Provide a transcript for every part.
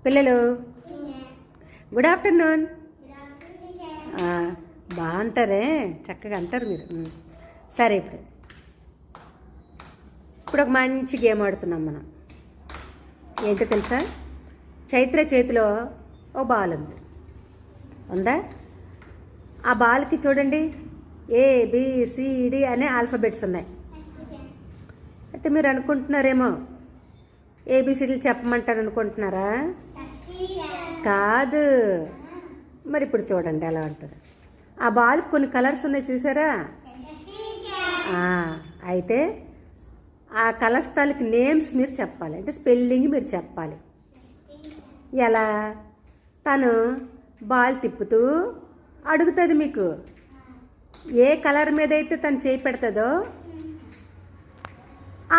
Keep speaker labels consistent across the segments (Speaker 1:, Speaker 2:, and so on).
Speaker 1: పిల్లలు good afternoon. బాగుంటారే, చక్కగా అంటారు మీరు. సరే, ఇప్పుడు ఒక మంచి గేమ్ ఆడుతున్నాం మనం. ఏంటో తెలుసా? చైత్ర చేతిలో ఓ బాల్ ఉందా? ఆ బాల్కి చూడండి ABCD అనే ఆల్ఫబెట్స్ ఉన్నాయి. అయితే మీరు అనుకుంటున్నారేమో ABCDలు చెప్పమంటారు అనుకుంటున్నారా? కాదు. మరి ఇప్పుడు చూడండి ఎలా ఉంటుంది. ఆ బాల్కి కొన్ని కలర్స్ ఉన్నాయి, చూసారా? అయితే ఆ కలర్స్ తాలూకు నేమ్స్ మీరు చెప్పాలి, అంటే స్పెల్లింగ్ మీరు చెప్పాలి. ఎలా? తను బాల్ తిప్పుతూ అడుగుతుంది మీకు. ఏ కలర్ మీద అయితే తను చేయి పెడుతుందో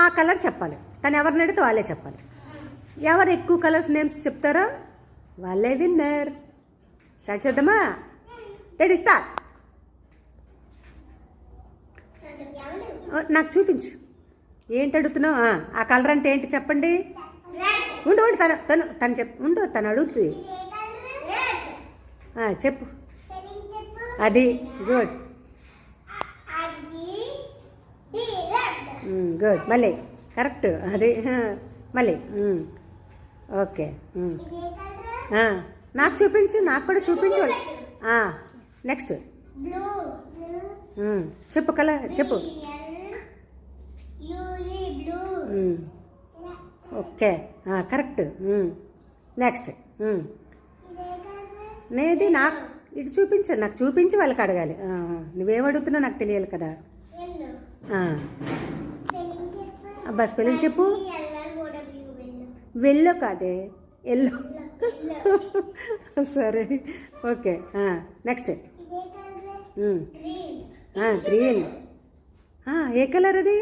Speaker 1: ఆ కలర్ చెప్పాలి. తను ఎవరిని అడిగితే వాళ్ళే చెప్పాలి. ఎవరు ఎక్కువ కలర్స్ నేమ్స్ చెప్తారో వాళ్ళే విన్నర్. స్టార్ట్ చేద్దామా? Ready, start. నాకు చూపించు. ఏంటి అడుగుతున్నావు? ఆ కలర్ అంటే ఏంటి చెప్పండి. ఉండు తను అడుగుతుంది. చెప్పు. అది గుడ్. గుడ్, మళ్ళీ కరెక్ట్. అది మళ్ళీ ఓకే. నాకు చూపించు, నాకు కూడా చూపించు. నెక్స్ట్ చెప్పు కలర్ చెప్పు. Okay, correct. నెక్స్ట్ నేది నాకు ఇటు చూపించు, నాకు చూపించి వాళ్ళకి అడగాలి. నువ్వేం అడుగుతున్నావు నాకు తెలియాలి కదా. అబ్బా, స్పెల్లింగ్ చెప్పు. వెల్లో కాదే, ఎల్లో. సరే, ఓకే. Next green. ఏ కలర్ అది?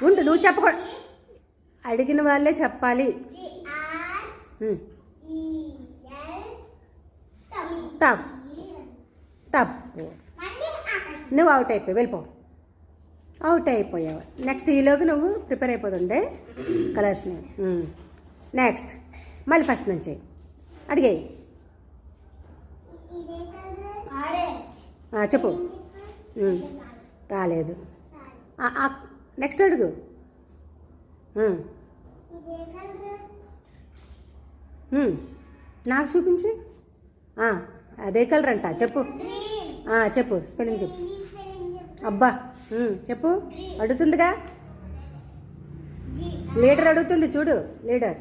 Speaker 1: ఉండు, నువ్వు చెప్పకూడదు, అడిగిన వాళ్ళే చెప్పాలి. తప్పు. నువ్వు అవుట్ అయిపోయావు, వెళ్ళిపో. అవుట్ అయిపోయావు. నెక్స్ట్ ఈలోకి నువ్వు ప్రిపేర్ అయిపోతుండే కలర్స్ని. నెక్స్ట్ మళ్ళీ ఫస్ట్ నుంచి అడిగాయి. చెప్పు. రాలేదు. నెక్స్ట్ అడుగు. నాకు చూపించు. అదే కలర్ అంట, చెప్పు. చెప్పు, స్పెల్లింగ్ చెప్పు. అబ్బా, చెప్పు. అడుగుతుందిగా, లీడర్ అడుగుతుంది చూడు, లీడర్.